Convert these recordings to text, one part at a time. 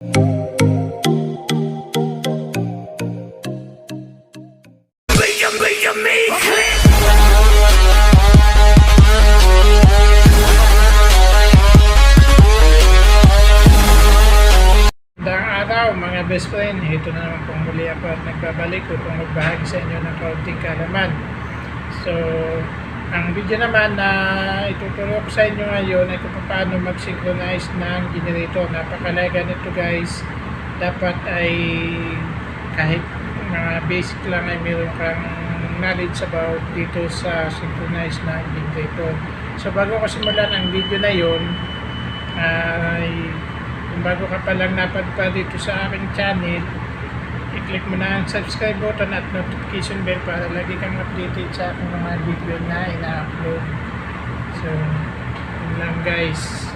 Mga best friend, ito na naman pong muli ako at nagbabalik upang magbahagi sa inyo ng kaunting kaalaman. So, ang video naman na ituturo ko sa inyo ngayon ay kung paano mag-synchronize ng generator. Napakalaga nito guys. Dapat ay kahit mga basic lang ay meron kang knowledge about dito sa synchronize ng generator. So, bago ko simulan ang video na yon ay kung bago ka pa lang napadpa dito sa aking channel, i-click mo na ang subscribe button at notification bell para lagi kang updated sa aking mga video na ina-upload. So, yun lang guys.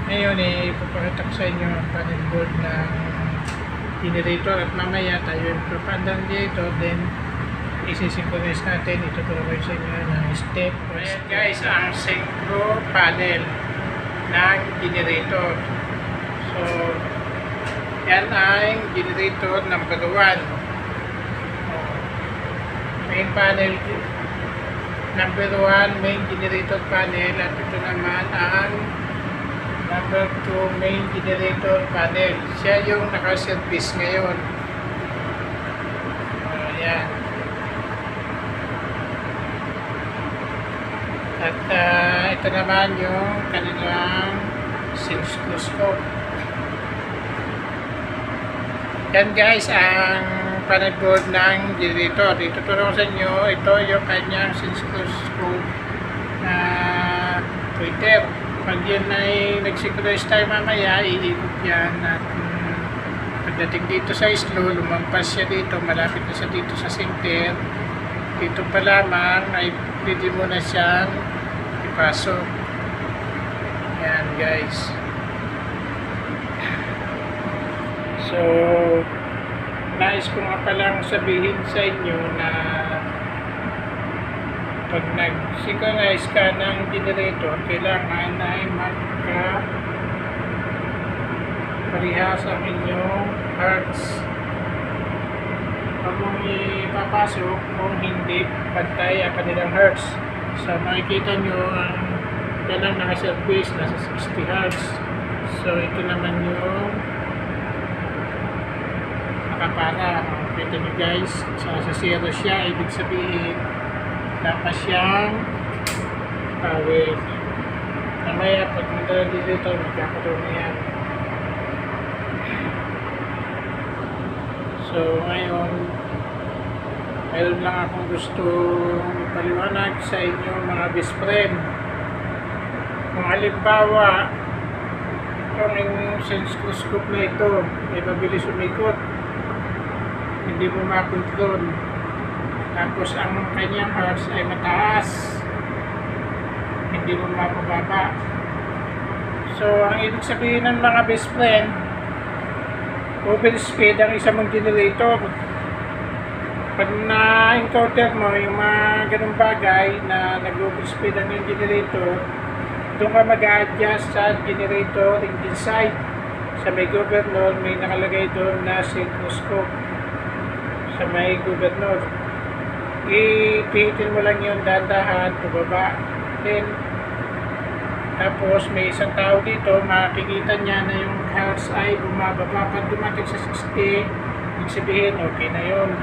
Ngayon ipapakita ko sa inyo ang panel board ng generator at mamaya tayo yung propandang dito, then isi-synchronize natin. Ituturo ko sa inyo ng step. Ayan guys, ang synchro panel ng generator. So, yan ay generator number 1. Main panel number 1, main generator panel, at ito naman ang number 2, main generator panel. Siya yung naka-service ngayon. Yan. At ito naman yung kanilang oscilloscope. Yan guys, ang panel board ng generator. Ituturo ko sa inyo, ito yung kanyang oscilloscope na pointer. Pag yun ay nag-synchronize tayo mamaya, iikot yan at pagdating dito sa slow, lumampas siya dito, malapit na siya dito sa center. Dito pa lamang ay pwede mo na siyang ipasok. Yan guys. So, nais ko nga palang sabihin sa inyo na pag nag-synchronize ka ng generator, kailangan ay magka-parehas ang inyong hertz. Pag mong ipapasok, kung hindi pantay ang kanilang hertz. So, makikita nyo ang kailang naka-service, nasa 60 hertz. So, ito naman yung nakapara. Kita nyo guys, sa 0 siya, ibig sabihin dapat siyang power. Namaya pag nagdala dito, magkakaroon na yan. So ngayon, mayroon lang akong gusto ipaliwanag sa inyo mga best friend. Kung halimbawa itong oscilloscope na ito ay mabilis umikot, hindi mo makontrol, tapos ang kanyang hertz ay mataas, hindi mo mapababa. So ang ibig sabihin ng mga best friend, overspeed ang isang mong generator. Pag na-encounter mo yung mga ganung bagay na nag-overspeed ang yung generator, doon ka mag-a-adjust sa generator engine side. Sa may governor, may nakalagay doon na oscilloscope. Sa may governor, ipihitin mo lang yung dahan-dahan pababa. Then tapos may isang tao dito, makikita niya na yung hertz ay bumababa. Pag dumating sa 60, ibig sabihin okay na yun.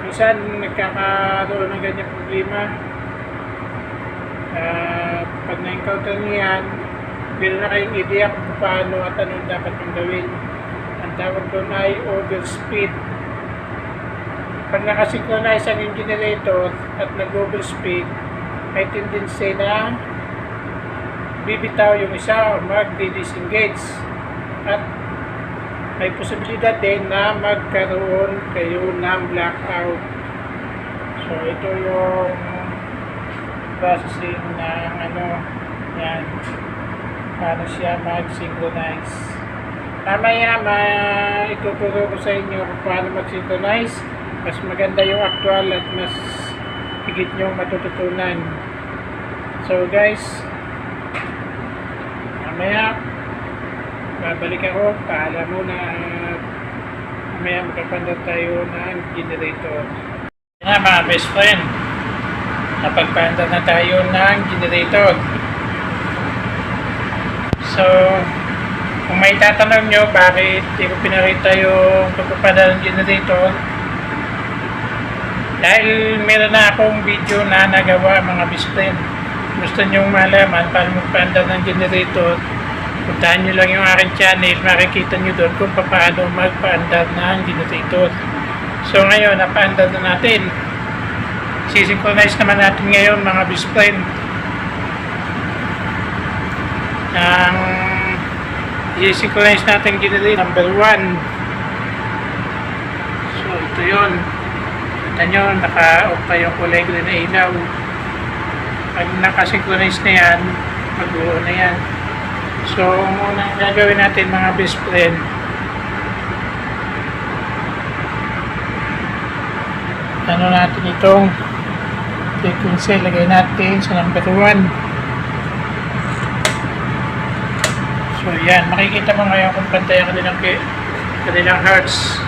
Minsan nagkakaroon ng ganyan problema. Pag na-encounter niyo yan, meron na kayong idea kung paano at anong dapat yung gawin. Ang tawag doon ay overspeed. Pag nakasynchronize ang generator at nag-overspeed, may tendency na bibitaw yung isa o mag-disengage, at may posibilidad din na magkaroon kayo ng blackout. So ito yung processing ng yan, paano siya mag-synchronize. Mamaya ituturo ko sa inyo kung paano mag-synchronize. Mas maganda yung actual at mas higit nyo matututunan. So guys, mamaya babalik ako. Paalam muna at mamaya magkapandar tayo ng generator. Yan na mga best friend. Napagpandar na tayo ng generator. So, kung may tatanong nyo bakit di ko pinarita yung pagpapandar ng generator, dahil meron na akong video na nagawa mga best friend. Gusto nyo malaman paano magpaandar ng generator, puntahan nyo lang yung aking channel, makikita nyo doon kung paano magpaandar ng generator. So ngayon, napaandar na natin. Sisynchronize naman natin ngayon mga best friend. Ang i-synchronize natin generator number 1. So ito yun. Kita nyo, naka-off pa yung kulay green na ilaw. Pag nakasynchronize na yan, mag-uo na yan. So, muna gagawin natin mga best friend, ano natin itong frequency, lagay natin sa number 1. So, yan. Makikita mo ngayon kung pantay ang kanilang hertz.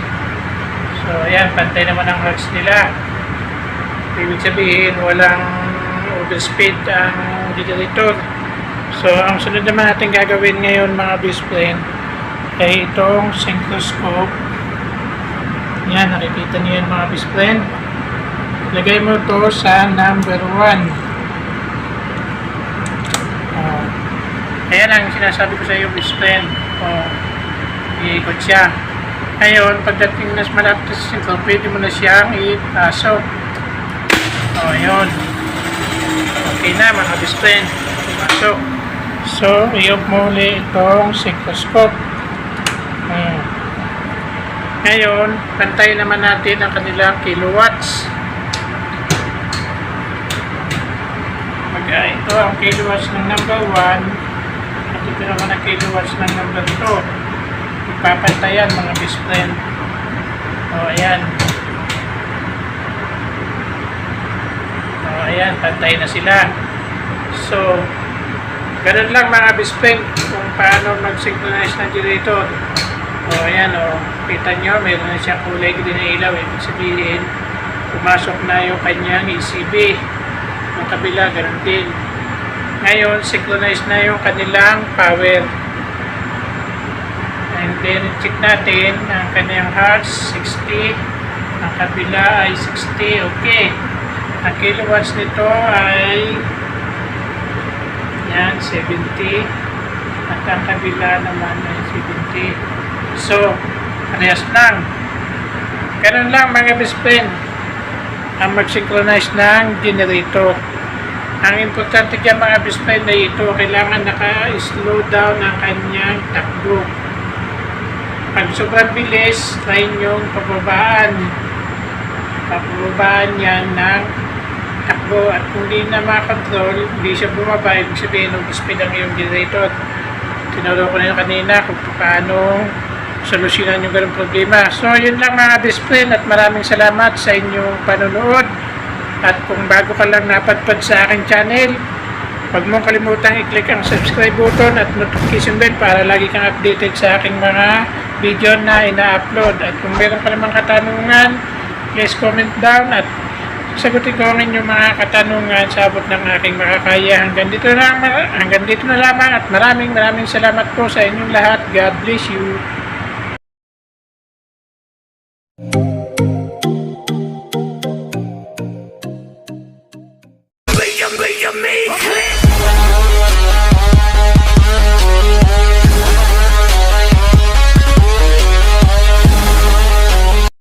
So, ayan, pantay naman ang hertz nila. Ibig sabihin, walang overspeed ang generator. So, ang sunod naman natin gagawin ngayon mga best friend ay itong synchroscope. Yan, nakikita niyo yan mga best friend. Lagay mo to sa number 1. Ayan ang sinasabi ko sa iyo best friend. Iikot siya. Ngayon, pagdating na malapit sa sentro, pwede mo na siyang ipasok. Ayun. Okay na mga best friend. Pasok. So, i-off mo ulit itong synchroscope. Ngayon, pantay naman natin ang kanilang kilowatts. Ito ang kilowatts ng number 1 at ito naman ang kilowatts ng number 2. Ipapantayan mga best friend. Ayan. Ayan, pantay na sila. So, ganun lang mga best friend kung paano mag-synchronize ng generator. Ayan, kita nyo, meron na siya kulay green na ilaw. Ibig sabihin, pumasok na yung kanyang ECB. Yung kabila, ganun din. Ngayon, synchronize na yung kanilang power. And then, check natin ang kanyang hertz, 60. Ang kabila ay 60. Okay. Ang kilowatts nito ay yan, 70. At ang kabila naman ay 70. So, parehas lang. Ganun lang mga best friend ang mag-synchronize ng generator. Ang importante dyan mga best friend ay ito, kailangan naka-slow down ang kanyang takbo. Pag sobrang bilis, try nyo pababaan. Pababaan yan ng takbo. At kung di na makakontrol, hindi siya bumaba, ibig sabihin nag-speed ang iyong generator. Tinuro ko na yun kanina kung paano solusyonan yung ganung problema. So, yun lang mga best friend at maraming salamat sa inyong panonood. At kung bago ka lang napadpad sa aking channel, huwag mong kalimutang i-click ang subscribe button at notification bell para lagi kang updated sa aking mga video na ina-upload. At kung meron ka namang katanungan, please comment down at sagutin ko ang inyong mga katanungan sa abot ng aking makakaya. Hanggang dito na lamang at maraming salamat po sa inyong lahat. God bless you.